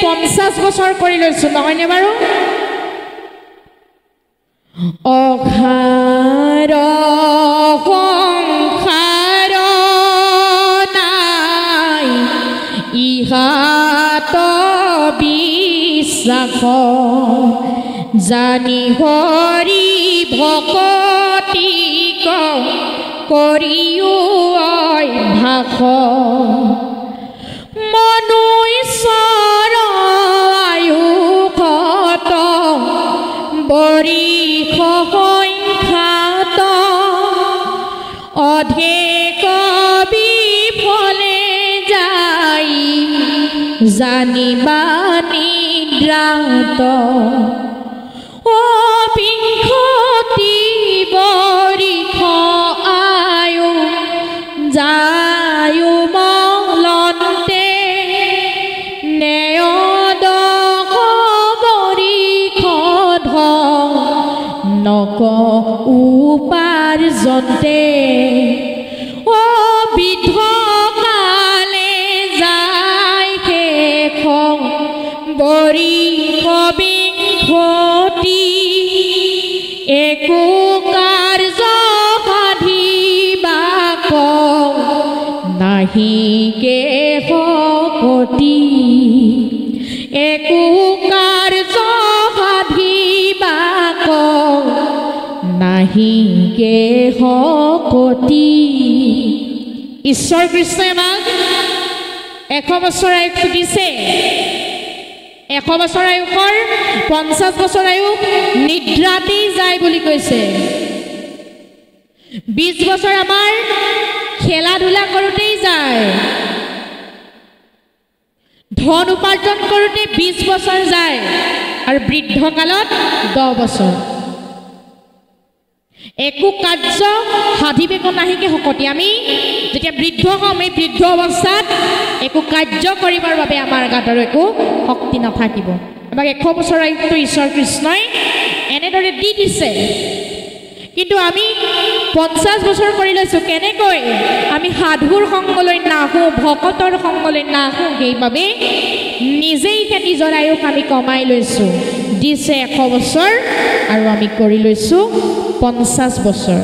50 বছৰ কৰি লৈছো নহয়নে বাৰু অখাৰ সংসাৰ নাই ইহাত বিশ্বাস জানি হৰি ভকতি কৰিও ভাষ মনুষ্যৰ আয়ুষত বৰিষ সংখ্যাত অধিক বিফলে যাই জানিবা নিদ্ৰাত অবিংশতি বৰিষ আয়ু যায়ু মলন্তে নেয়দ বৰিষ নক উপাৰ্জন্তে অবিধ কালে যায় শেষ বৰিষ বিংশতি একো কাৰ্য সাধিবা নাহি কেশকতি একো কাৰ্য সাধিবা নাহি কেশকতি ঈশ্বৰ কৃষ্ণই আমাক 100 বছৰ আয়ুস দিছে 100 বছৰ আয়ুসৰ 50 বছৰ আয়ুস নিদ্ৰাতেই যায় বুলি কৈছে 20 বছৰ আমাৰ খেলা ধূলা কৰোতেই যায় ধন উপাৰ্জন কৰোতে 20 বছৰ যায় আৰু বৃদ্ধ কালত 10 বছৰ একো কাৰ্য সাধিবেক নাহিকে শকতি আমি যেতিয়া বৃদ্ধ হম এই বৃদ্ধ অৱস্থাত একো কাৰ্য কৰিবৰ বাবে আমাৰ গাত আৰু একো শক্তি নাথাকিব আমাক 100 বছৰ আয়ুটো ঈশ্বৰ কৃষ্ণই এনেদৰে দি দিছে কিন্তু আমি 50 বছৰ কৰি লৈছো কেনেকৈ আমি সাধুৰ সংগলৈ নাহো ভকতৰ সংগলৈ নাহো সেইবাবে নিজেই নিজৰ আয়ুস আমি কমাই লৈছো দিছে 100 বছৰ আৰু আমি কৰি লৈছো 50 বছৰ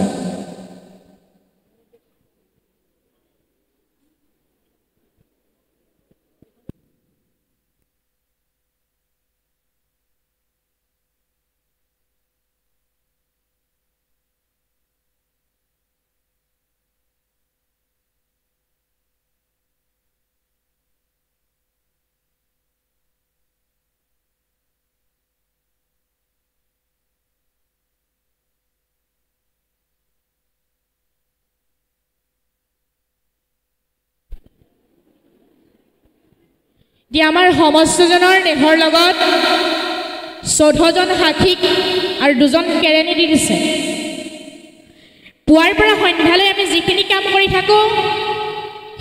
আমাৰ সমস্তজনৰ দেহৰ লগত 14 জন সাক্ষীক আৰু 2 জন কেৰেণী দি দিছে পুৱাৰ পৰা সন্ধ্যালৈ আমি যিখিনি কাম কৰি থাকো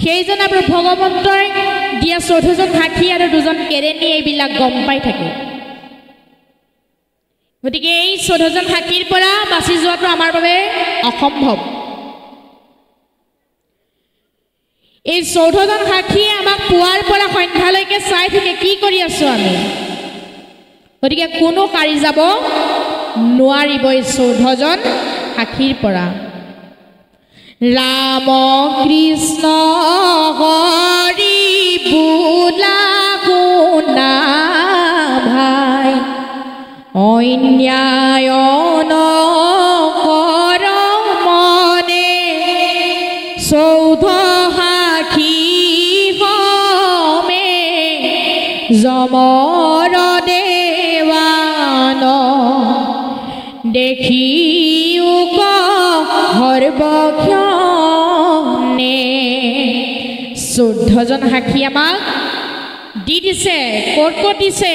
সেইজন আৰু ভগৱন্তই দিয়া 14 জন সাক্ষী আৰু 2 জন কেৰেণী এইবিলাক গম পাই থাকে গতিকে এই 14 জন সাক্ষীৰ পৰা বাছি যোৱাটো আমাৰ বাবে অসম্ভৱ এই 14 জন সাক্ষীয়ে আমাক পুৱাৰ পৰা সন্ধ্যালৈকে চাই থাকে কি কৰি আছো আমি গতিকে কোনো কাৰি যাব নোৱাৰিব এই 14 জন সাক্ষীৰ পৰা ৰাম কৃষ্ণ হৰি বোলা গুণা ভাই অন্যায় নকৰ মনে 14 জমৰ দেৱান দেখিও সৰ্বক্ষণে 14 জন সাক্ষী আমাক দি দিছে ক'ত দিছে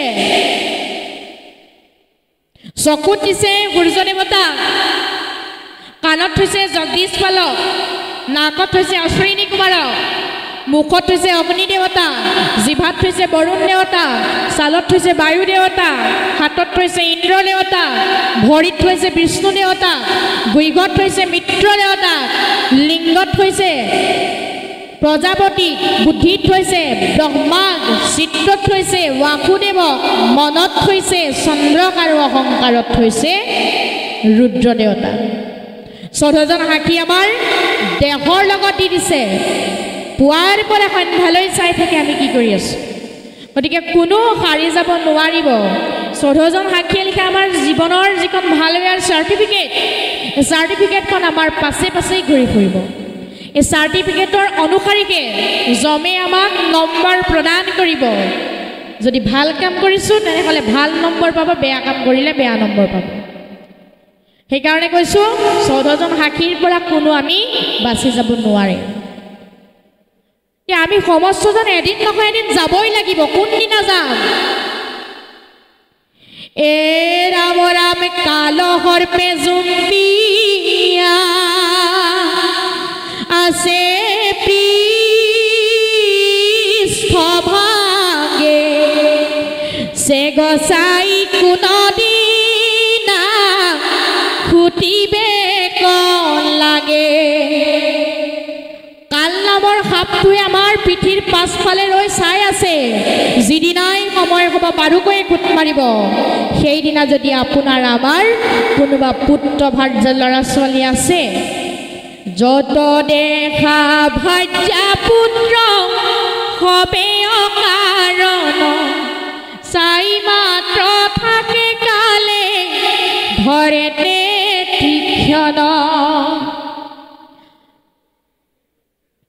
চকুত দিছে সূৰ্য দেৱতা কাণত থৈছে জগদীশ পালক নাকত থৈছে অশ্বিনী কুমাৰক মুখত থৈছে অগ্নি দেৱতা জিভাত থৈছে বৰুণ দেৱতা ছালত থৈছে বায়ু দেৱতা হাতত থৈছে ইন্দ্ৰ দেৱতা ভৰিত থৈছে বিষ্ণু দেৱতা গুইঘত থৈছে মিত্ৰ দেৱতা লিংগত থৈছে প্ৰজাপতিক বুদ্ধিত থৈছে, ব্ৰহ্মাক চিত্ৰত থৈছে, বাসুদেৱক মনত থৈছে, চন্দ্ৰক আৰু অহংকাৰত থৈছে ৰুদ্ৰ দেৱতা। 14জন সাক্ষী আমাৰ দেহৰ লগত দি দিছে। পুৱাৰ পৰা সন্ধ্যালৈ চাই থাকে আমি কি কৰি আছো। গতিকে কোনো সাৰি যাব নোৱাৰিব। 14জন সাক্ষীয়ে লিখা আমাৰ জীৱনৰ যিখন ভাল বেয়াৰ চাৰ্টিফিকেটখন আমাৰ পাছে পাছেই ঘূৰি ফুৰিব। এই চাৰ্টিফিকেটৰ অনুসাৰীকে জমে আমাক নম্বৰ প্ৰদান কৰিব। যদি ভাল কাম কৰিছোঁ তেনেহ'লে ভাল নম্বৰ পাব, বেয়া কাম কৰিলে বেয়া নম্বৰ পাব। সেইকাৰণে কৈছোঁ 14জন সাক্ষীৰ পৰা কোনো আমি বাচি যাব নোৱাৰে। আমি সমস্তজন এদিন নহয় এদিন যাবই লাগিব। কোনদিনা যাম? এ ৰাম ৰাম কালহৰ পেজুম্পিয়া আছে পৃষ্ঠভাগে, সে গছাই কোনদিনা খুটিবে কণ লাগে। কাল নামৰ সাপটোৱে আমাৰ পিঠিৰ পাছফালে ৰৈ চাই আছে। যিদিনাই সময় হ'ব বাৰুকৈ খুট মাৰিব, সেইদিনা যদি আপোনাৰ আমাৰ কোনোবা পুত্ৰ ভাৰ্যা ল'ৰা ছোৱালী আছে, যত দেখা ভাৰ্যা পুত্ৰ হবে অকাৰণ, চাই মাত্ৰ থাকে কালে ধৰেতে তীক্ষ্ণ।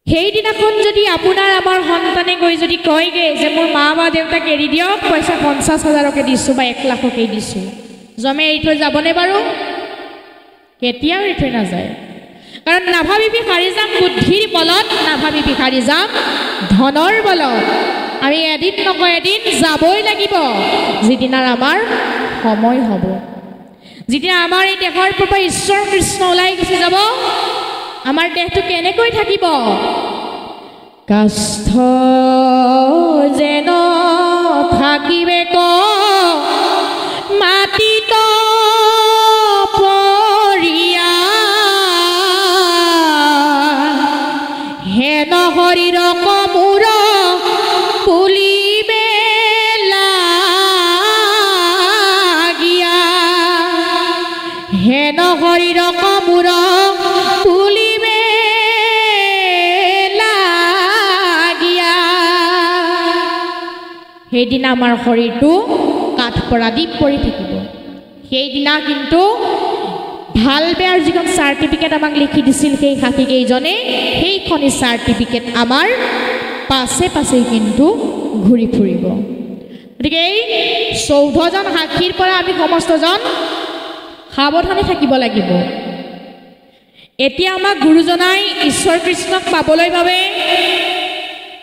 সেইদিনাখন যদি আপোনাৰ আমাৰ সন্তানে গৈ যদি কয়গে যে মোৰ মা বা দেউতাক এৰি দিয়ক, পইচা 50,000কে দিছোঁ বা 1 লাখকে দিছোঁ, জমে এৰি থৈ যাবনে বাৰু? কেতিয়াও এৰি থৈ নাযায়। কাৰণ নাভাবিবি সাৰি যাম বুদ্ধিৰ বলত, নাভাবিবি সাৰি যাম ধনৰ বলত। আমি এদিন নকয় এদিন যাবই লাগিব, যিদিনাৰ আমাৰ সময় হ'ব। যেতিয়া আমাৰ এই দেহৰ পৰা ঈশ্বৰ কৃষ্ণ ওলাই গুচি যাব, আমাৰ দেহটো কেনেকৈ থাকিব? কাষ্ঠ যেন থাকিবে ক মাটিত পৰিয়া, হেন শৰীৰ কমূৰ পুলিবে লাগিয়া, হেন শৰীৰ কমূৰ পুলিবে লাগিয়া। সেইদিনা আমাৰ শৰীৰটো কাঠ পৰা দি পৰি থাকিব। সেইদিনা কিন্তু ভাল বেয়াৰ যিখন চাৰ্টিফিকেট আমাক লিখি দিছিল সেই সাক্ষীকেইজনে, সেইখনি চাৰ্টিফিকেট আমাৰ পাছে পাছেই কিন্তু ঘূৰি ফুৰিব। গতিকে এই 14জন সাক্ষীৰ পৰা আমি সমস্তজন সাৱধানে থাকিব লাগিব। এতিয়া আমাক গুৰুজনাই ঈশ্বৰ কৃষ্ণক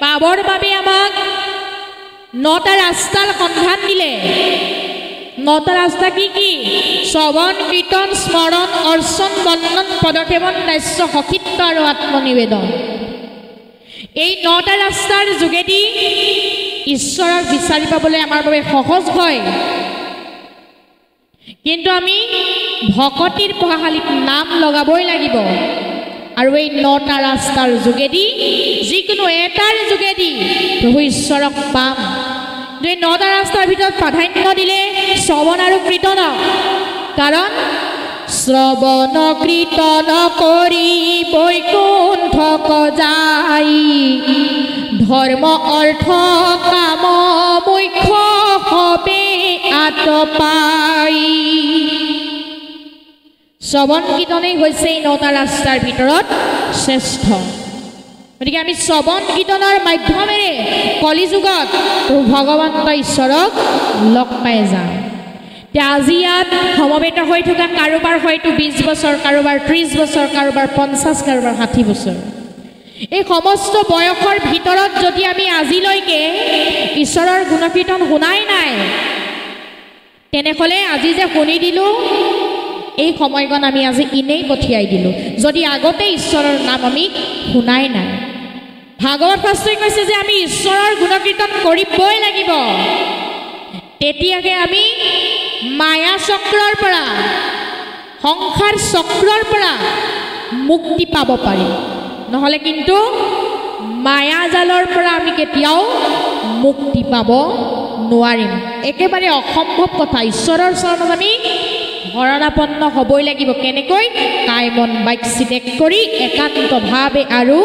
পাবৰ বাবে আমাক 9টা ৰাস্তাৰ সন্ধান দিলে। 9টা ৰাস্তা কি কি? শ্ৰৱণ, কীৰ্তন, স্মৰণ, অৰ্চন, বন্দন, পদসেৱন, দাস্য, সখিত্ব আৰু আত্মনিবেদন। এই 9টা ৰাস্তাৰ যোগেদি ঈশ্বৰক বিচাৰি পাবলৈ আমাৰ বাবে সহজ হয়। কিন্তু আমি ভকতিৰ পঢ়াশালীত নাম লগাবই লাগিব। আৰু এই 9টা ৰাস্তাৰ যোগেদি যিকোনো এটাৰ যোগেদি প্ৰভু ঈশ্বৰক পাম। এই 9টা ৰাস্তাৰ ভিতৰত প্ৰাধান্য দিলে শ্ৰৱণ আৰু কীৰ্তনক। কাৰণ শ্ৰৱণ কীৰ্তন কৰি বৈকুণ্ঠক যাই, ধৰ্ম অৰ্থ কাম মোক্ষ হবে আতপাই। শ্ৰৱণ কীৰ্তনেই হৈছে এই 9টা ৰাস্তাৰ ভিতৰত শ্ৰেষ্ঠ। গতিকে আমি শ্ৰৱণ কীৰ্তনৰ মাধ্যমেৰে কলিযুগত ভগৱন্ত ঈশ্বৰক লগ পাই যাম। এতিয়া আজি ইয়াত সমবেত হৈ থকা কাৰোবাৰ হয়তো 20 বছৰ, কাৰোবাৰ 30 বছৰ, কাৰোবাৰ 50, কাৰোবাৰ 60 বছৰ। এই সমস্ত বয়সৰ ভিতৰত যদি আমি আজিলৈকে ঈশ্বৰৰ গুণকীৰ্তন শুনাই নাই, তেনেহ'লে আজি যে শুনি দিলোঁ এই সময়কণ আমি আজি এনেই পঠিয়াই দিলোঁ, যদি আগতে ঈশ্বৰৰ নাম আমি শুনাই নাই। ভাগৱত শাস্ত্ৰই কৈছে যে আমি ঈশ্বৰৰ গুণকীৰ্তন কৰিবই লাগিব। তেতিয়াহে আমি মায়া চক্ৰৰ পৰা, সংসাৰ চক্ৰৰ পৰা মুক্তি পাব পাৰিম। নহ'লে কিন্তু মায়াজালৰ পৰা আমি কেতিয়াও মুক্তি পাব নোৱাৰিম একেবাৰে অসম্ভৱ কথা ঈশ্বৰৰ চৰণত আমি শৰণাপন্ন হ'বই লাগিব কেনেকৈ কায় মন বাক্য ত্যাগ কৰি একান্তভাৱে আৰু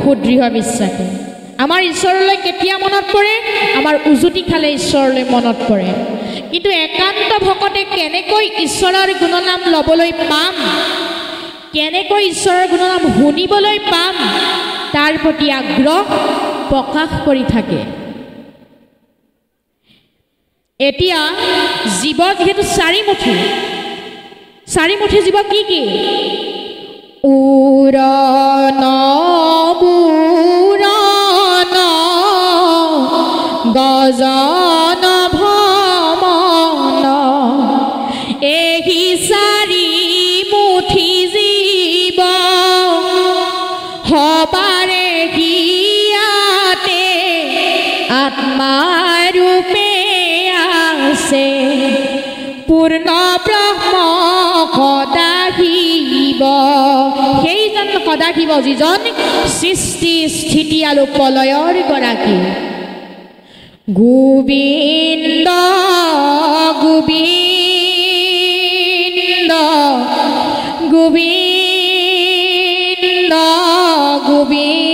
সুদৃঢ় বিশ্বাসে আমাৰ ঈশ্বৰলৈ কেতিয়া মনত পৰে আমাৰ উজুতি খালে ঈশ্বৰলৈ মনত পৰে কিন্তু একান্ত ভকতে কেনেকৈ ঈশ্বৰৰ গুণনাম ল'বলৈ পাম কেনেকৈ ঈশ্বৰৰ গুণনাম শুনিবলৈ পাম তাৰ প্ৰতি আগ্ৰহ প্ৰকাশ কৰি থাকে এতিয়া জীৱ যেহেতু চাৰিমুঠি জীৱ কি কি উৰণ বুৰণ গজন ভ্ৰমণ এই চাৰিমুঠি জীৱ হবাৰে হিয়াতে আত্মাৰূপে আছে পূৰ্ণ ব্ৰহ্ম সদাশিৱ সেইজন সদাশিৱ যিজন সৃষ্টি স্থিতি আৰু প্ৰলয়ৰ গৰাকী গোবিন্দ গোবিন্দ গোবিন্দ গোবিন্দ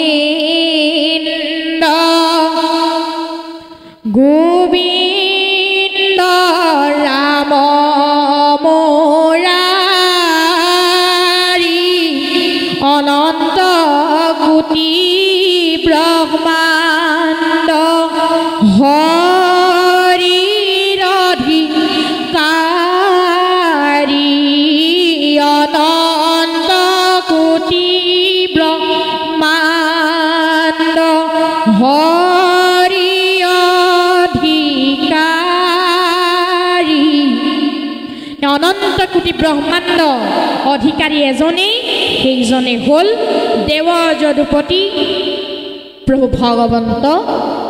গোবিন্দ ৰাম মুৰাৰী অনন্ত কোটি ব্ৰহ্মাণ্ড হৰিৰ অধিকাৰী অনন্ত কোটি ব্ৰহ্মাণ্ড হৰি অধিকাৰী অনন্ত কোটি ব্ৰহ্মাণ্ড অধিকাৰী এজনেই সেইজনে হ'ল দেৱ যদুপতি প্ৰভু ভগৱন্ত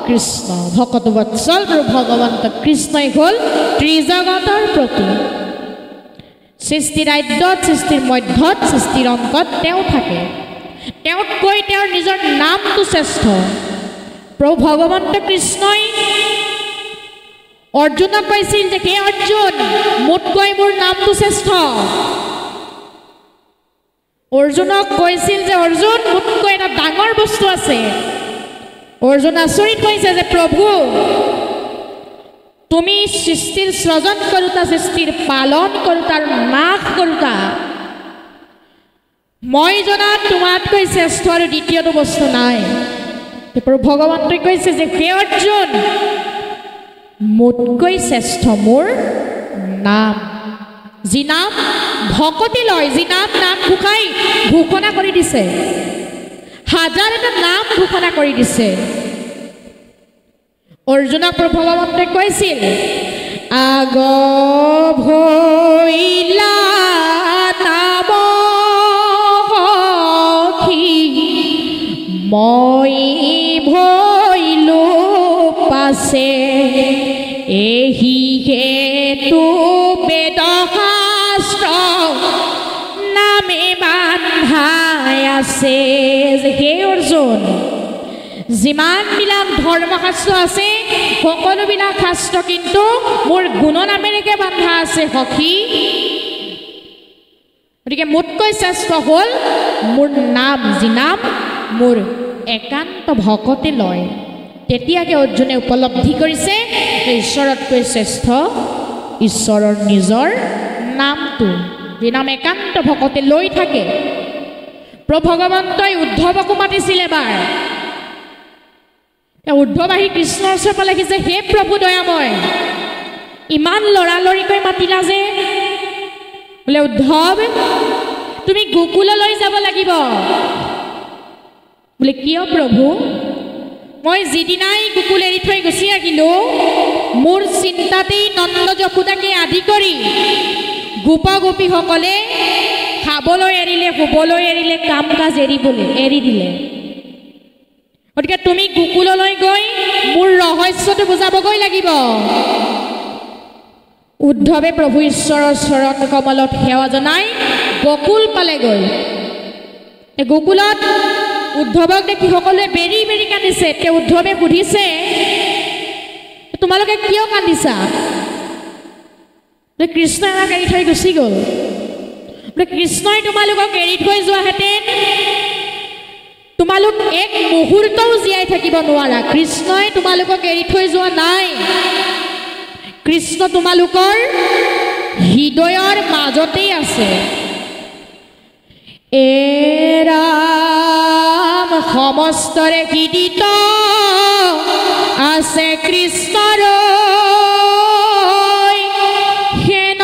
কৃষ্ণ ভকত বৎসল প্ৰভু ভগৱন্ত কৃষ্ণই হ'ল ত্ৰিজগতৰ প্ৰতি সৃষ্টিৰ আদ্যত সৃষ্টিৰ মধ্যত সৃষ্টিৰ অন্তত তেওঁ থাকে তেওঁতকৈ তেওঁৰ নিজৰ নামটো শ্ৰেষ্ঠ প্ৰভু ভগৱন্ত কৃষ্ণই অৰ্জুনক কৈছিল যে হে অৰ্জুন মোতকৈ মোৰ নামটো শ্ৰেষ্ঠ অৰ্জুনক কৈছিল যে অৰ্জুন মোতকৈ এটা ডাঙৰ বস্তু আছে অৰ্জুন আচৰিত কৈছে যে প্ৰভু তুমি সৃষ্টিৰ সৃজন কৰোতা সৃষ্টিৰ পালন কৰোতা আৰু নাশ কৰোতা মই জনাত তোমাতকৈ শ্ৰেষ্ঠ আৰু দ্বিতীয়টো বস্তু নাই প্ৰভু ভগৱন্তই কৈছে যে হে অৰ্জুন মোতকৈ শ্ৰেষ্ঠ মোৰ নাম যি নাম ভকতি লয় যি নাম ঘোষাই ঘোষণা কৰি দিছে হাজাৰ এটা নাম ঘোষণা কৰি দিছে অৰ্জুনক প্ৰভু ভগৱন্তই কৈছিল আগ ভৈলা নাম সখী মই ভৈলো পাছে এহি হেতু বেদ শাস্ত্ৰ নামে বান্ধাই আছে হে অৰ্জুন যিমানবিলাক ধৰ্মশাস্ত্ৰ আছে সকলোবিলাক শাস্ত্ৰ কিন্তু মোৰ গুণনামেৰেকে বান্ধা আছে সখী গতিকে মোতকৈ শ্ৰেষ্ঠ হ'ল মোৰ নাম যি নাম মোৰ একান্ত ভকতে লয় তেতিয়াকে অৰ্জুনে উপলব্ধি কৰিছে ঈশ্বৰতকৈ শ্ৰেষ্ঠ ঈশ্বৰৰ নিজৰ নামটো যি নাম একান্ত ভকতে লৈ থাকে প্ৰভু ভগৱন্তই উদ্ধৱকো মাতিছিল এবাৰ উদ্ধৱ আহি কৃষ্ণৰ ওচৰ পালে যে হে প্ৰভু দয়াময় ইমান লৰালৰিকৈ মাতিলা যে বোলে উদ্ধৱ তুমি গোকুললৈ যাব লাগিব বোলে কিয় প্ৰভু মই যিদিনাই গোকুল এৰি থৈ গুচি আহিলো মোৰ চিন্তাতেই নন্দ যশোদাকে আদি কৰি গোপ গোপীসকলে খাবলৈ এৰিলে শুবলৈ এৰিলে কাম কাজ এৰি দিলে গতিকে তুমি গোকুললৈ গৈ মোৰ ৰহস্যটো বুজাবগৈ লাগিব উদ্ধৱে প্ৰভু ঈশ্বৰৰ চৰণ কমলত সেৱা জনাই গোকুল পালেগৈ গোকুলত উদ্ধৱক দেখি সকলোৱে বেৰি বেৰি কান্দিছে। তেওঁ উদ্ধৱে সুধিছে, তোমালোকে কিয় কান্দিছা? কৃষ্ণই আমাক এৰি থৈ গুচি গ'ল। কৃষ্ণই তোমালোকক এৰি থৈ যোৱাহেঁতেন তোমালোক এক মুহূৰ্তও জীয়াই থাকিব নোৱাৰা। কৃষ্ণই তোমালোকক এৰি থৈ যোৱা নাই। কৃষ্ণ তোমালোকৰ হৃদয়ৰ মাজতেই আছে। এৰাম সমস্তৰে হৃদিত আছে কৃষ্ণৰ, হেন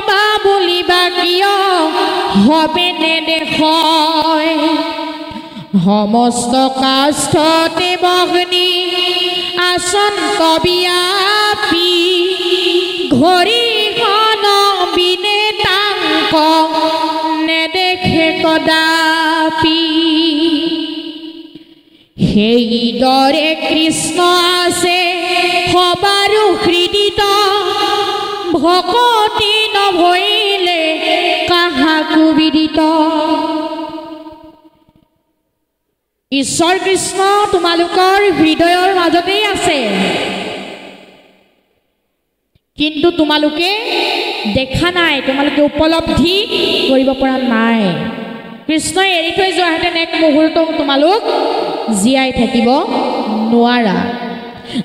বা বুলিবা কিয় হবে নেদেখয়। সমস্ত কাষ্ঠতে বগ্নি আসন কবিয়াপি, ঘড়ীখন বিনে তাংক নেদেখে কদাপি। সেইদৰে কৃষ্ণ আছে সবাৰো হৃদিত, ভকতি নভৈলে কাহাকো বিদিত। ঈশ্বৰ কৃষ্ণ তোমালোকৰ হৃদয়ৰ মাজতেই আছে, কিন্তু তোমালোকে দেখা নাই, তোমালোকে উপলব্ধি কৰিব পৰা নাই। কৃষ্ণই এৰি থৈ যোৱাহেঁতেন এক মুহূৰ্তও তোমালোক জীয়াই থাকিব নোৱাৰা।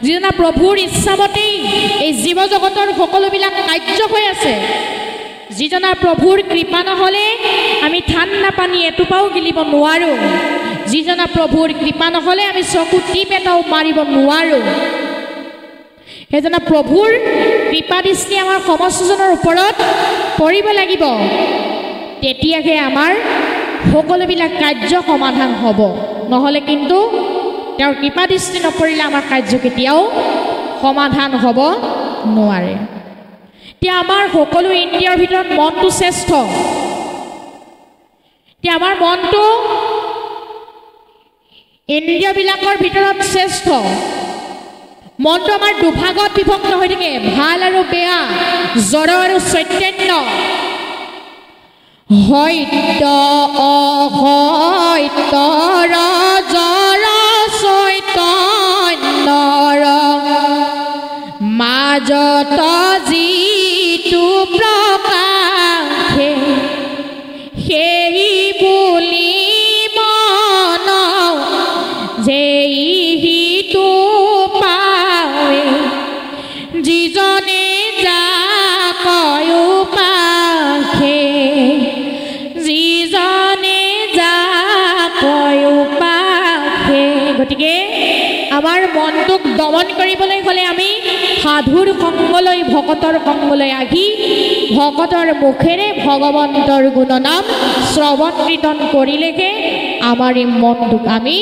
যিজনা প্ৰভুৰ ইচ্ছামতেই এই জীৱ জগতৰ সকলোবিলাক কাৰ্য হৈ আছে, যিজনা প্ৰভুৰ কৃপা নহ'লে আমি ঠাণ্ডা পানী এটোপাও গিলিব নোৱাৰোঁ, যিজনা প্ৰভুৰ কৃপা নহ'লে আমি চকু টিপ এটাও মাৰিব নোৱাৰোঁ, সেইজনা প্ৰভুৰ কৃপা দৃষ্টি আমাৰ সমস্তজনৰ ওপৰত পৰিব লাগিব। তেতিয়াহে আমাৰ সকলোবিলাক কাৰ্য সমাধান হ'ব। নহ'লে কিন্তু তেওঁৰ কৃপা দৃষ্টি নপৰিলে আমাৰ কাৰ্য কেতিয়াও সমাধান হ'ব নোৱাৰে। এতিয়া আমাৰ সকলো ইন্দ্ৰিয়ৰ ভিতৰত মনটো শ্ৰেষ্ঠ। এতিয়া আমাৰ মনটো ইন্দ্ৰিয়বিলাকৰ ভিতৰত শ্ৰেষ্ঠ। মনটো আমাৰ দুভাগত বিভক্ত হৈ থাকে, ভাল আৰু বেয়া, জড় আৰু চৈতন্য, সত্য অসত্যৰ জড় চৈতন্যৰ মাজত যিটো প্ৰকাশে, সেই বুলি মন যেইটো পাৱে, যিজনে যাকয়ো পাখে, যিজনে যাকয়ো পাখে। গতিকে আমাৰ মনটোক দমন কৰিবলৈ হ'লে আমি সাধুৰ সংগলৈ, ভকতৰ সংগলৈ আহি ভকতৰ মুখেৰে ভগৱন্তৰ গুণনাম শ্ৰৱণ কীৰ্তন কৰিলেহে আমাৰ এই মনটোক আমি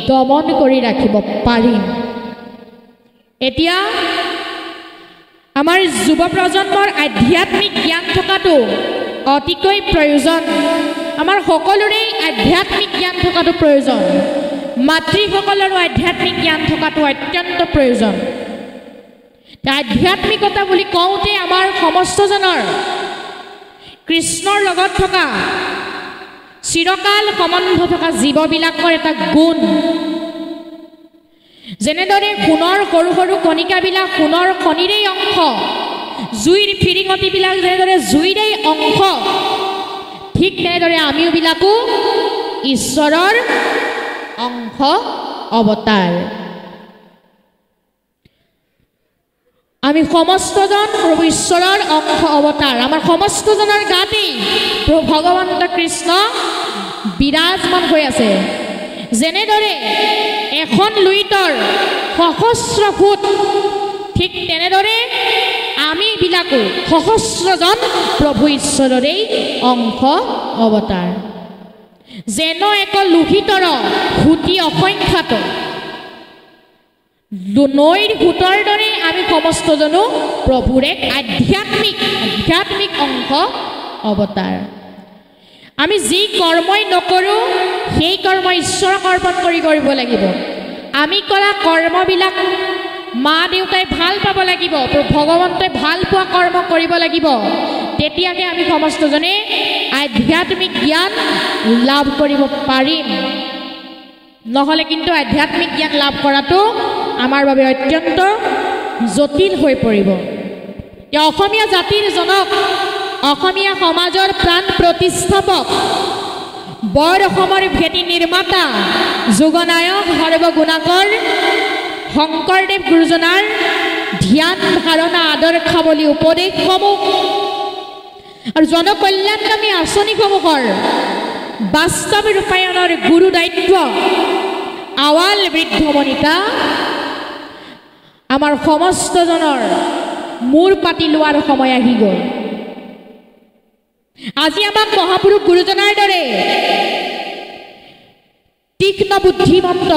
দমন কৰি ৰাখিব পাৰিম। এতিয়া আমাৰ যুৱ প্ৰজন্মৰ আধ্যাত্মিক জ্ঞান থকাটো অতিকৈ প্ৰয়োজন। আমাৰ সকলোৰে আধ্যাত্মিক জ্ঞান থকাটো প্ৰয়োজন। মাতৃসকলৰো আধ্যাত্মিক জ্ঞান থকাটো অত্যন্ত প্ৰয়োজন। আধ্যাত্মিকতা বুলি কওঁতে আমাৰ সমস্তজনৰ কৃষ্ণৰ লগত থকা চিৰকাল সম্বন্ধ থকা জীৱবিলাকৰ এটা গুণ, যেনেদৰে সোণৰ সৰু সৰু কণিকাবিলাক সোণৰ খনিৰেই অংশ, জুইৰ ফিৰিঙতিবিলাক যেনেদৰে জুইৰেই অংশ, ঠিক তেনেদৰে আমিওবিলাকো ঈশ্বৰৰ অংশ অৱতাৰ। আমি সমস্তজন প্ৰভু ঈশ্বৰৰ অংশ অৱতাৰ। আমাৰ সমস্তজনৰ গাতেই প্ৰভু ভগৱন্ত কৃষ্ণ বিৰাজমান হৈ আছে। যেনেদৰে এখন লুইতৰ সহস্ৰ ফুট, ঠিক তেনেদৰে আমিবিলাকো সহস্ৰজন প্ৰভু ঈশ্বৰৰেই অংশ অৱতাৰ। যেন এক লোহিতৰ সুঁতি অসংখ্যাত, নৈৰ সুতৰ দৰে আমি সমস্তজনো প্ৰভুৰ এক আধ্যাত্মিক অংশ অৱতাৰ। আমি যি কৰ্মই নকৰোঁ সেই কৰ্ম ঈশ্বৰক অৰ্পণ কৰিব লাগিব। আমি কৰা কৰ্মবিলাক মা দেউতাই ভাল পাব লাগিব, ভগৱন্তই ভাল পোৱা কৰ্ম কৰিব লাগিব। তেতিয়াহে আমি সমস্তজনে আধ্যাত্মিক জ্ঞান লাভ কৰিব পাৰিম। নহ'লে কিন্তু আধ্যাত্মিক জ্ঞান লাভ কৰাটো আমাৰ বাবে অত্যন্ত জটিল হৈ পৰিব। অসমীয়া জাতিৰ জনক, অসমীয়া সমাজৰ প্ৰাণ প্ৰতিষ্ঠাপক, বৰ অসমৰ ভেটি নিৰ্মাতা, যুগনায়ক সৰ্বগুণাকৰ শংকৰদেৱ গুৰুজনাৰ ধ্যান ধাৰণা আদৰ্শাৱলী উপদেশসমূহ আৰু জনকল্যাণকামী আঁচনিসমূহৰ বাস্তৱ ৰূপায়ণৰ গুৰু দায়িত্ব আৱাল বৃদ্ধ বনিতা আমাৰ সমস্তজনৰ মূৰ পাতি লোৱাৰ সময় আহি গ'ল। আজি আমাক মহাপুৰুষ গুৰুজনাৰ দৰে তীক্ষ্ণ বুদ্ধিমন্ত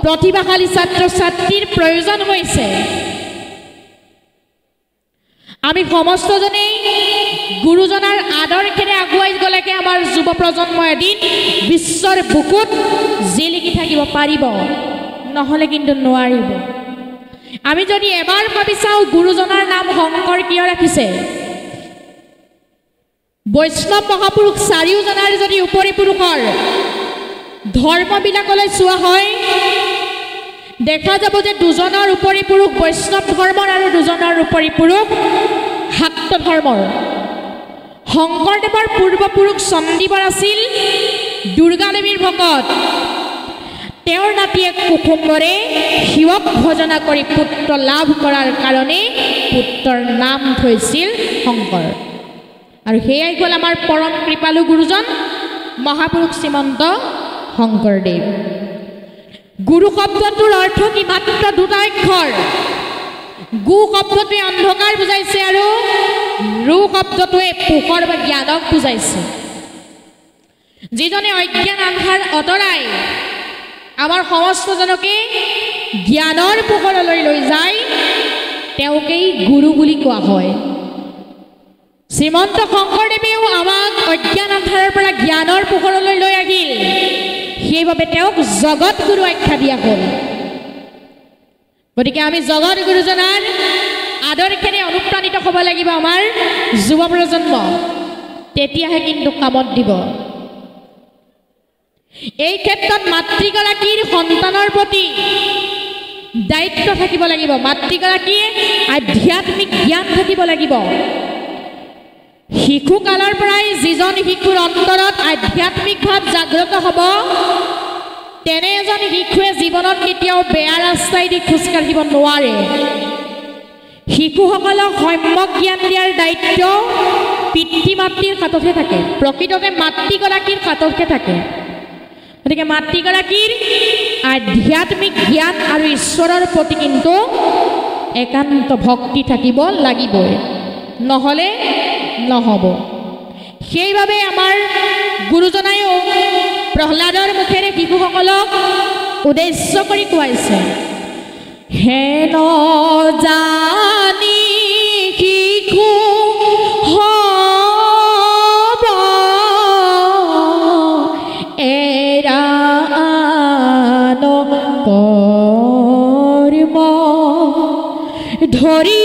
প্ৰতিভাশালী ছাত্ৰ ছাত্ৰীৰ প্ৰয়োজন হৈছে। আমি সমস্তজনেই গুৰুজনাৰ আদৰ্শেৰে আগুৱাই গ'লেকে আমাৰ যুৱ প্ৰজন্ম এদিন বিশ্বৰ বুকুত জিলিকি থাকিব পাৰিব, নহ'লে কিন্তু নোৱাৰিব। আমি যদি এবাৰ ভাবি চাওঁ গুৰুজনাৰ নাম শংকৰ কিয় ৰাখিছে, বৈষ্ণৱ মহাপুৰুষ চাৰিওজনাৰ যদি উপৰি পুৰুষৰ ধৰ্মবিলাকলৈ চোৱা হয়, দেখা যাব যে দুজনৰ উপৰি পুৰুষ বৈষ্ণৱ ধৰ্মৰ আৰু দুজনৰ উপৰি পুৰুষ শাক্ত ধৰ্মৰ। শংকৰদেৱৰ পূৰ্বপুৰুষ চণ্ডীবৰ আছিল দুৰ্গাদেৱীৰ ভকত। তেওঁৰ নাতিয়েক কুসুম্বৰে শিৱক ভজনা কৰি পুত্ৰ লাভ কৰাৰ কাৰণে পুত্ৰৰ নাম থৈছিল শংকৰ। আৰু সেয়াই হ'ল আমাৰ পৰম কৃপালু গুৰুজন মহাপুৰুষ শ্ৰীমন্ত শংকৰদেৱ। গুৰু শব্দটোৰ অৰ্থ কি? মাত্ৰ দুটা অক্ষৰ। গু শব্দটোৱে অন্ধকাৰ বুজাইছে আৰু ৰু শব্দটোৱে পোহৰ বা জ্ঞানক বুজাইছে। যিজনে অজ্ঞান আন্ধাৰ আঁতৰাই আমাৰ সমস্তজনকে জ্ঞানৰ পোহৰলৈ লৈ যায়, তেওঁকেই গুৰু বুলি কোৱা হয়। শ্ৰীমন্ত শংকৰদেৱেও আমাক অজ্ঞান আন্ধাৰৰ পৰা জ্ঞানৰ পোহৰলৈ লৈ আহিল, সেইবাবে তেওঁক জগত গুৰু আখ্যা দিয়া হ'ল। গতিকে আমি জগত গুৰুজনাৰ আদৰ্শেৰে অনুপ্ৰাণিত হ'ব লাগিব আমাৰ যুৱ প্ৰজন্ম, তেতিয়াহে কিন্তু কামত দিব। এই ক্ষেত্ৰত মাতৃগৰাকীৰ সন্তানৰ প্ৰতি দায়িত্ব থাকিব লাগিব। মাতৃগৰাকীয়ে আধ্যাত্মিক জ্ঞান থাকিব লাগিব। শিশুকালৰ পৰাই যিজন শিশুৰ অন্তৰত আধ্যাত্মিক ভাৱ জাগ্ৰত হ'ব, তেনে এজন শিশুৱে জীৱনত কেতিয়াও বেয়া ৰাস্তাইদি খোজকাঢ়িব নোৱাৰে। শিশুসকলক সম্যক জ্ঞান দিয়াৰ দায়িত্ব পিতৃ মাতৃৰ হাততহে থাকে, প্ৰকৃততে মাতৃগৰাকীৰ হাততহে থাকে। গতিকে মাতৃগৰাকীৰ আধ্যাত্মিক জ্ঞান আৰু ঈশ্বৰৰ প্ৰতি কিন্তু একান্ত ভক্তি থাকিব লাগিবই, নহ'লে নহ'ব। সেইবাবে আমাৰ গুৰুজনায়ো প্ৰহ্লাদৰ মুখেৰে শিশুসকলক উদ্দেশ্য কৰি কোৱাইছে, হেন জানি শিশু হ'ব এৰান কৰ্ম ধৰি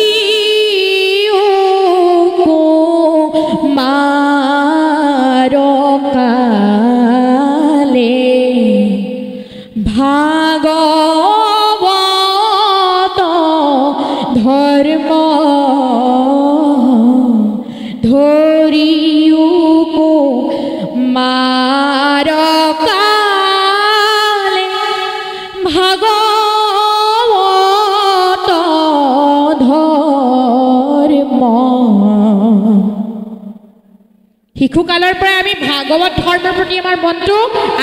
ভাগৱত ধৰ্ম ধৰিও মাৰকালে, ভাগৱত ধৰ্ম। শিশুকালৰ পৰা আমি ভাগৱত ধৰ্মৰ প্ৰতি আমাৰ মনটো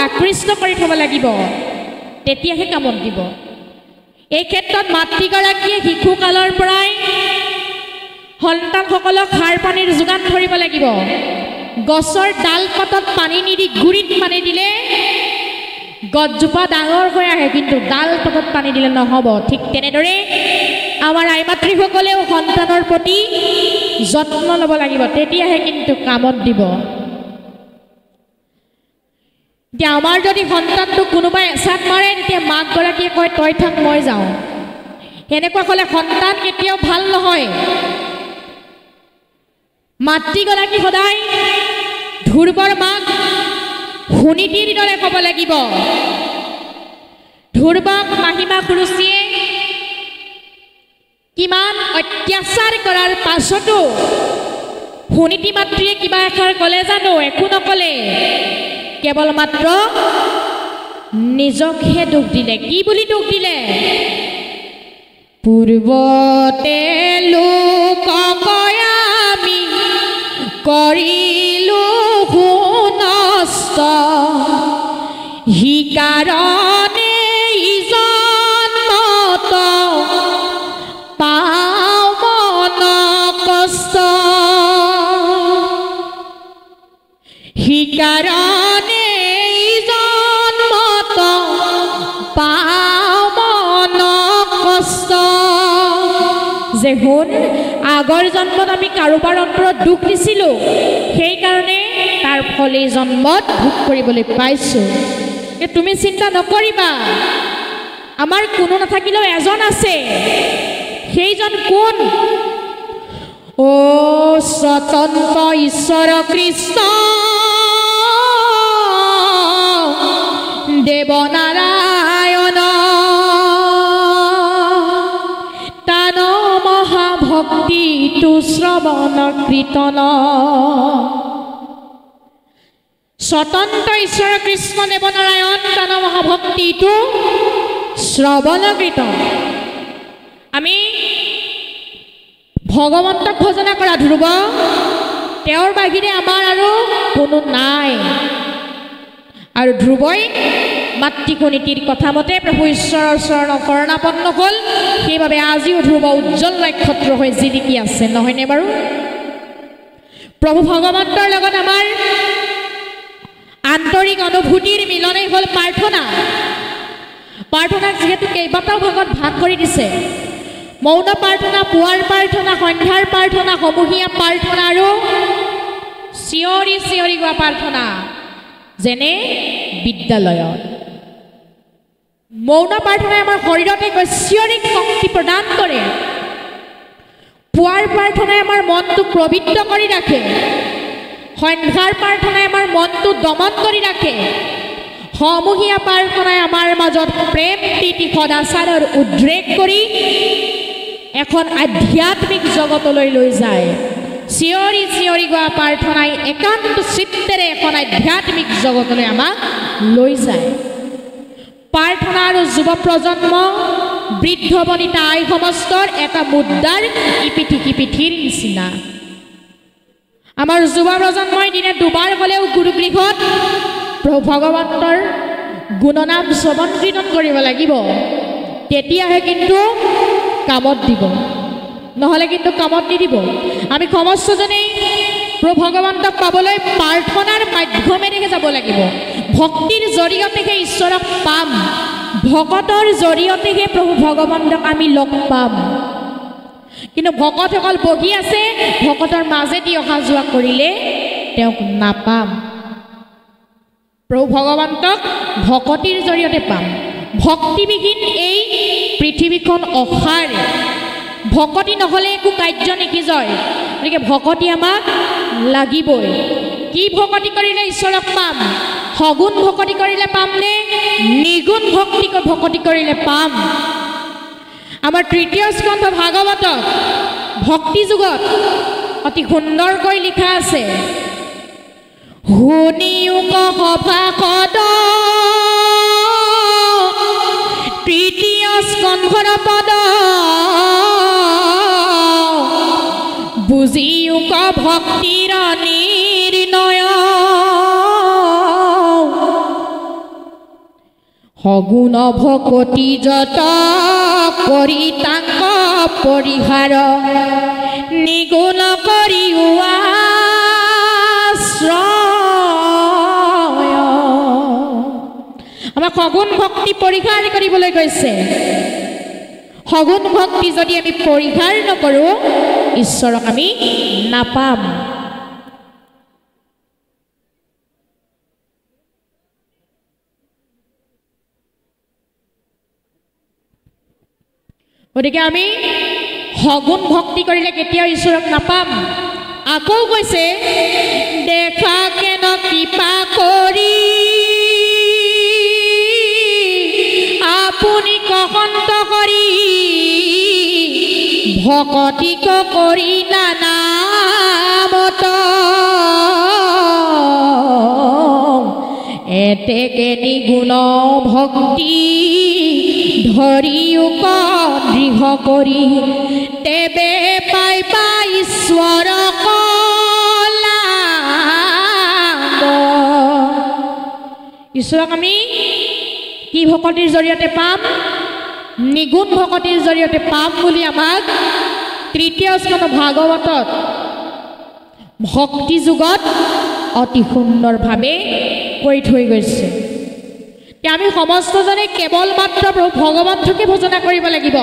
আকৃষ্ট কৰি থ'ব লাগিব, তেতিয়াহে কামত দিব। এই ক্ষেত্ৰত মাতৃগৰাকীয়ে শিশুকালৰ পৰাই সন্তানসকলক সাৰ পানীৰ যোগান ধৰিব লাগিব। গছৰ ডাল পাতত পানী নিদি গুৰিত পানী দিলে গছজোপা ডাঙৰ হৈ আহে, কিন্তু ডাল পাতত পানী দিলে নহ'ব। ঠিক তেনেদৰে আমাৰ আই মাতৃসকলেও সন্তানৰ প্ৰতি যত্ন ল'ব লাগিব, তেতিয়াহে কিন্তু কামত দিব। এতিয়া আমাৰ যদি সন্তানটোক কোনোবাই এচাত মাৰে, তেতিয়া মাকগৰাকীয়ে কয় তই থাক মই যাওঁ। এনেকুৱা হ'লে সন্তান কেতিয়াও ভাল নহয়। মাতৃগৰাকী সদায় ধ্ৰুৱৰ মাক সুনীতিৰ দৰে হ'ব লাগিব। ধ্ৰুৱক মাহিমা গুৰুজীয়ে কিমান অত্যাচাৰ কৰাৰ পাছতো সুনীতি মাতৃয়ে কিবা এষাৰ ক'লে জানো? একো নক'লে, কেৱল মাত্ৰ নিজকহে দুখ দিলে। কি বুলি দুখ দিলে? পূৰ্বতে লোকক আমি কৰিলো সুনষ্ট, সিকাৰণে জন্মত পাওঁ মন কষ্ট, সিকাৰণে জন্মত পাওঁ মন কষ্ট। যে শুন, আগৰ জন্মত আমি কাৰোবাৰ অন্তৰত দুখ দিছিলোঁ, সেইকাৰণে তাৰ ফলে জন্মত ভোগ কৰিবলৈ পাইছোঁ। তুমি চিন্তা নকৰিবা, আমাৰ কোনো নাথাকিলেও এজন আছে। সেইজন কোন? অ স্বতন্ত্ৰ ঈশ্বৰ কৃষ্ণ দেৱনাৰায়ণ, তান মহাভক্তিটো শ্ৰৱণ কীৰ্তন। স্বতন্ত্ৰ ঈশ্বৰ কৃষ্ণ দেৱনাৰায়ণ, তান মহাভক্তিটো শ্ৰৱণ কীৰ্তন। আমি ভগৱন্তক ভজনা কৰা ধ্ৰুৱ, তেওঁৰ বাহিৰে আমাৰ আৰু কোনো নাই। আৰু ধ্ৰুৱই মাতৃকনীতিৰ কথা মতে প্ৰভু ঈশ্বৰৰ চৰণ শৰণাপন্ন হ'ল, সেইবাবে আজিও ধ্ৰুৱ উজ্জ্বল নক্ষত্ৰ হৈ জিলিকি আছে, নহয়নে বাৰু? প্ৰভু ভগৱন্তৰ লগত আমাৰ আন্তৰিক অনুভূতিৰ মিলনেই হ'ল প্ৰাৰ্থনা। প্ৰাৰ্থনাক যিহেতু কেইবাটাও ভাগত ভাগ কৰি দিছে, মৌন প্ৰাৰ্থনা, পুৱাৰ প্ৰাৰ্থনা, সন্ধ্যাৰ প্ৰাৰ্থনা, সমূহীয়া প্ৰাৰ্থনা আৰু চিঞৰি চিঞৰি গোৱা প্ৰাৰ্থনা, যেনে বিদ্যালয়ত। মৌন প্ৰাৰ্থনাই আমাৰ শৰীৰতে ঐশ্বৰিক শক্তি প্ৰদান কৰে। পুৱাৰ প্ৰাৰ্থনাই আমাৰ মনটো পবিত্ৰ কৰি ৰাখে। সন্ধ্যাৰ প্ৰাৰ্থনাই আমাৰ মনটো দমন কৰি ৰাখে। সমূহীয়া প্ৰাৰ্থনাই আমাৰ মাজত প্ৰেম, প্ৰীতি, সদাচাৰৰ উদ্ৰেক কৰি এখন আধ্যাত্মিক জগতলৈ লৈ যায়। চিঞৰি চিঞৰি গোৱা প্ৰাৰ্থনাই একান্ত চিত্তেৰে এখন আধ্যাত্মিক জগতলৈ আমাক লৈ যায়। প্ৰাৰ্থনা আৰু যুৱ প্ৰজন্ম, বৃদ্ধ বনিতা আই সমস্তৰ এটা মুদ্ৰাৰ ইপিঠি সিপিঠিৰ নিচিনা। আমাৰ যুৱ প্ৰজন্মই দিনে দুবাৰ হ'লেও গুৰুগৃহত প্ৰভু ভগৱন্তৰ গুণনাম শ্ৰৱণ কীৰ্তন কৰিব লাগিব, তেতিয়াহে কিন্তু কামত দিব, নহ'লে কিন্তু কামত নিদিব। আমি সমস্তজনেই প্ৰভু ভগৱন্তক পাবলৈ প্ৰাৰ্থনাৰ মাধ্যমেৰেহে যাব লাগিব। ভক্তিৰ জৰিয়তেহে ঈশ্বৰক পাম, ভকতৰ জৰিয়তেহে প্ৰভু ভগৱন্তক আমি লগ পাম। কিন্তু ভকতসকল বহি আছে, ভকতৰ মাজেদি অহা যোৱা কৰিলে তেওঁক নাপাম। প্ৰভু ভগৱন্তক ভকতিৰ জৰিয়তে পাম। ভক্তিবিহীন এই পৃথিৱীখন অসাৰ। ভকতি নহ'লে একো কাৰ্য নিকিজয়। গতিকে ভকতি আমাক লাগিবই। কি ভকতি কৰিলে ঈশ্বৰক পাম? সগুণ ভকতি কৰিলে পামনে নিগুণ ভকতি কৰিলে পাম? আমাৰ তৃতীয় স্কন্ধ ভাগৱতত ভক্তি যুগত অতি সুন্দৰকৈ লিখা আছে, শুনিও সভাসদ তৃতীয় স্কন্ধৰ পদ, বুজিও ভক্তিৰ নিৰ্ণয়, সগুণ ভকতি যত কৰি তাক পৰিহাৰ, নিগুণ কৰি আশ্ৰয়। আমাক সগুণ ভক্তি পৰিহাৰ কৰিবলৈ কৈছে। সগুণ ভক্তি যদি আমি পৰিহাৰ নকৰোঁ, ঈশ্বৰক আমি নাপাম। গতিকে আমি সগুণ ভক্তি কৰিলে কেতিয়াও ঈশ্বৰক নাপাম। আকৌ কৈছে, দেখা কেন কৃপা কৰি আপুনি কহন্ত কৰি ভকতিক কৰি নানামত এতেকে নিগুণ ভক্তি ধৰিও দৃঢ় কৰি তেবে পাইবা ঈশ্বৰ ঈশ্বৰক আমি কি ভকতিৰ জৰিয়তে পাম নিগুণ ভকতিৰ জৰিয়তে পাম বুলি আমাক তৃতীয় স্কন্ধ ভাগৱতত ভক্তি যুগত অতি সুন্দৰভাৱে কৈ থৈ গৈছে আমি সমস্তজনে কেৱল মাত্ৰ ভগৱন্তকে ভজনা কৰিব লাগিব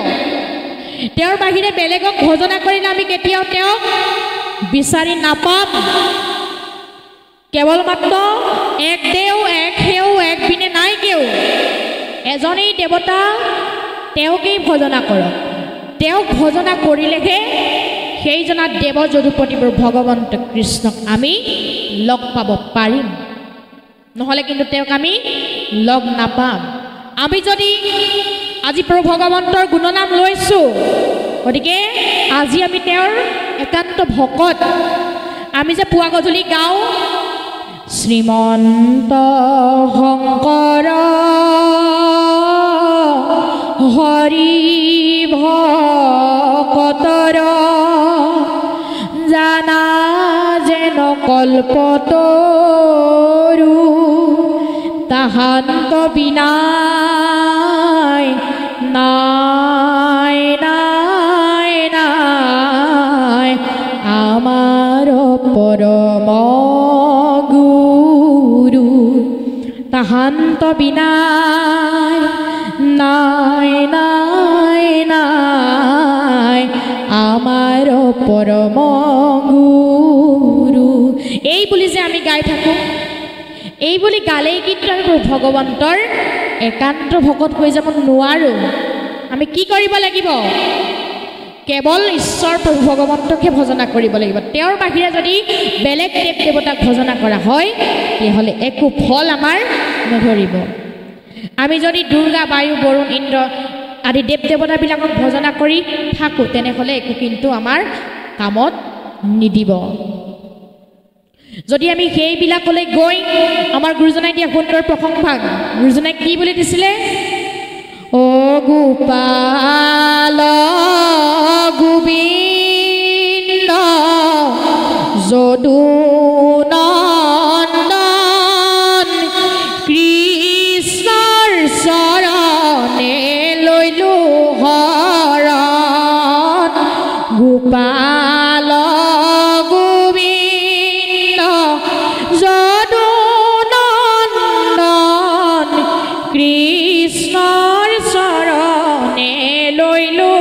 তেওঁৰ বাহিৰে বেলেগক ভজনা কৰিলে আমি কেতিয়াও তেওঁক বিচাৰি নাপাম কেৱল মাত্ৰ এক দেও এক হেও এক বিনে নাই কেও এজনেই দেৱতা তেওঁকেই ভজনা কৰক তেওঁক ভজনা কৰিলেহে সেইজনা দেৱ যদুপতিবোৰ ভগৱন্ত কৃষ্ণক আমি লগ পাব পাৰিম নহ'লে কিন্তু তেওঁক আমি লগ নাপাম আমি যদি আজি প্ৰভু ভগৱন্তৰ গুণনাম লৈছোঁ গতিকে আজি আমি তেওঁৰ একান্ত ভকত আমি যে পুৱা গধূলি গাওঁ শ্ৰীমন্ত শংকৰ হৰি ভকতৰ জানা যেন কল্পতৰু তাহান্ত বিনাই নাই নাই নাই আমাৰ পৰম গুৰু তাহান্ত বিনাই নাই নাই নাই আমাৰ পৰম গুৰু এই বুলি যে আমি গাই থাকোঁ এই বুলি গালেই কিন্তু আমি ভগৱন্তৰ একান্ত ভকত হৈ যাব নোৱাৰোঁ আমি কি কৰিব লাগিব কেৱল ঈশ্বৰ প্ৰভু ভগৱন্তকে ভজনা কৰিব লাগিব তেওঁৰ বাহিৰে যদি বেলেগ দেৱ দেৱতাক ভজনা কৰা হয় তেতিয়াহ'লে একো ফল আমাৰ নধৰিব আমি যদি দুৰ্গা বায়ু বৰুণ ইন্দ্ৰ আদি দেৱ দেৱতাবিলাকক ভজনা কৰি থাকোঁ তেনেহ'লে একো কিন্তু আমাৰ কামত নিদিব যদি আমি সেইবিলাকলৈ গৈ আমাৰ গুৰুজনাই দিয়া সুন্দৰ প্ৰশংসা গুৰুজনাই কি বুলি দিছিলে অ গোপাল গোবিন্দ যদু নন্দন কৃষ্ণৰ চৰণে লৈলো শৰণ গোপাল গোবিন্দ যদু নন্দন কৃষ্ণৰ চৰণে লৈলো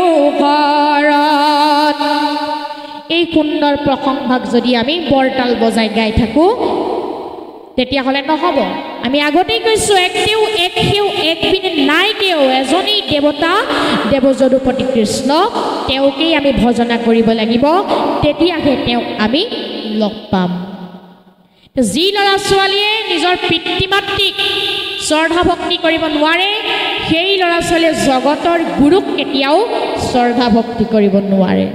শৰণ এই সুন্দৰ প্ৰশংসাক যদি আমি বৰতাল বজাই গাই থাকোঁ তেতিয়াহ'লে নহ'ব আমি আগতেই কৈছোঁ এক দেও এক সেও এক বিনে নাই কেও এজনেই দেৱতা দেৱ যদুপতি কৃষ্ণ তেওঁকেই আমি ভজনা কৰিব লাগিব তেতিয়াহে তেওঁক আমি লগ পাম যি ল'ৰা ছোৱালীয়ে নিজৰ পিতৃ মাতৃক শ্ৰদ্ধা ভক্তি কৰিব নোৱাৰে সেই ল'ৰা ছোৱালীয়ে জগতৰ গুৰুক কেতিয়াও শ্ৰদ্ধা ভক্তি কৰিব নোৱাৰে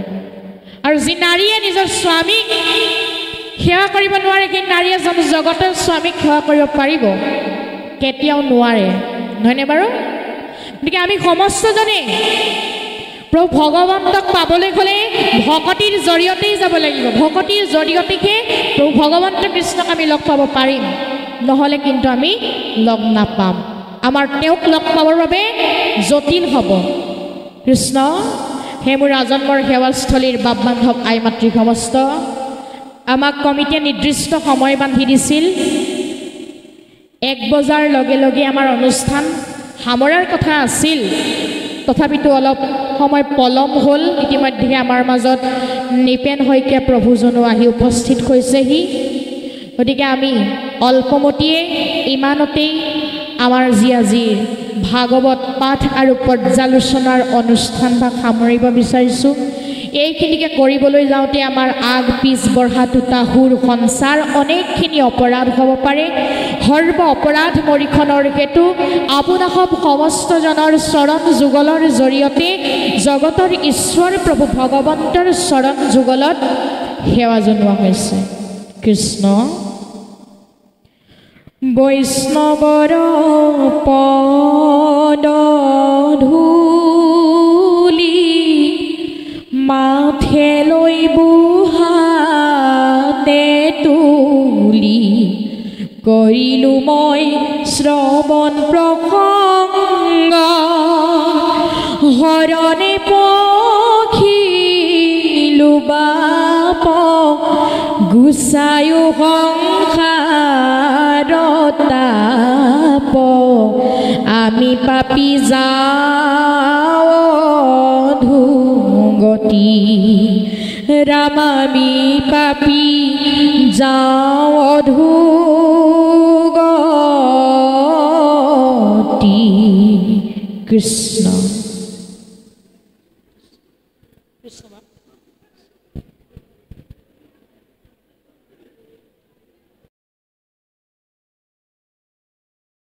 আৰু যি নাৰীয়ে নিজৰ স্বামীক সেৱা কৰিব নোৱাৰে সেই নাৰীয়ে জানো জগতৰ স্বামীক সেৱা কৰিব পাৰিব কেতিয়াও নোৱাৰে নহয়নে বাৰু গতিকে আমি সমস্তজনে প্ৰভু ভগৱন্তক পাবলৈ হ'লে ভকতিৰ জৰিয়তেই যাব লাগিব ভকতিৰ জৰিয়তেহে প্ৰভু ভগৱন্ত কৃষ্ণক আমি লগ পাব পাৰিম নহ'লে কিন্তু আমি লগ নাপাম আমাৰ তেওঁক লগ পাবৰ বাবে জটিল হ'ব কৃষ্ণ হে মোৰ আজন্মৰ সেৱাস্থলীৰ বাপ বান্ধৱ আই মাতৃ সমস্ত আমাক কমিটিয়ে নিৰ্দিষ্ট সময় বান্ধি দিছিল 1 বজাৰ লগে লগে আমাৰ অনুষ্ঠান সামৰাৰ কথা আছিল তথাপিতো অলপ সময় পলম হ'ল ইতিমধ্যে আমাৰ মাজত নিপেন শইকীয়া প্ৰভুজনো আহি উপস্থিত হৈছেহি গতিকে আমি অল্পমতিয়ে ইমানতেই আমাৰ আজিৰ ভাগৱত পাঠ আৰু পৰ্যালোচনাৰ অনুষ্ঠান ভাগ সামৰিব বিচাৰিছোঁ এইখিনিকে কৰিবলৈ যাওঁতে আমাৰ আগ পিছ বঢ়া দুটা সুৰ সঞ্চাৰ অনেকখিনি অপৰাধ হ'ব পাৰে সৰ্ব অপৰাধ মৰিখনৰ হেতু আপোনাসৱ সমস্তজনৰ চৰণ যুগলৰ জৰিয়তে জগতৰ ঈশ্বৰ প্ৰভু ভগৱন্তৰ চৰণ যুগলত সেৱা জনোৱা হৈছে কৃষ্ণ বৈষ্ণৱৰ পদ ধূলি মাথে লৈ বুহাতে তুলি কৰিলো মই শ্ৰৱণ প্ৰসংগ হৰণে পখিলো বাপ গুচায়ো সংসাৰতাপ আমি পাপি যাওঁ ধুগতি ৰাম আমি পাপি যাওঁ ধুগতি কৃষ্ণ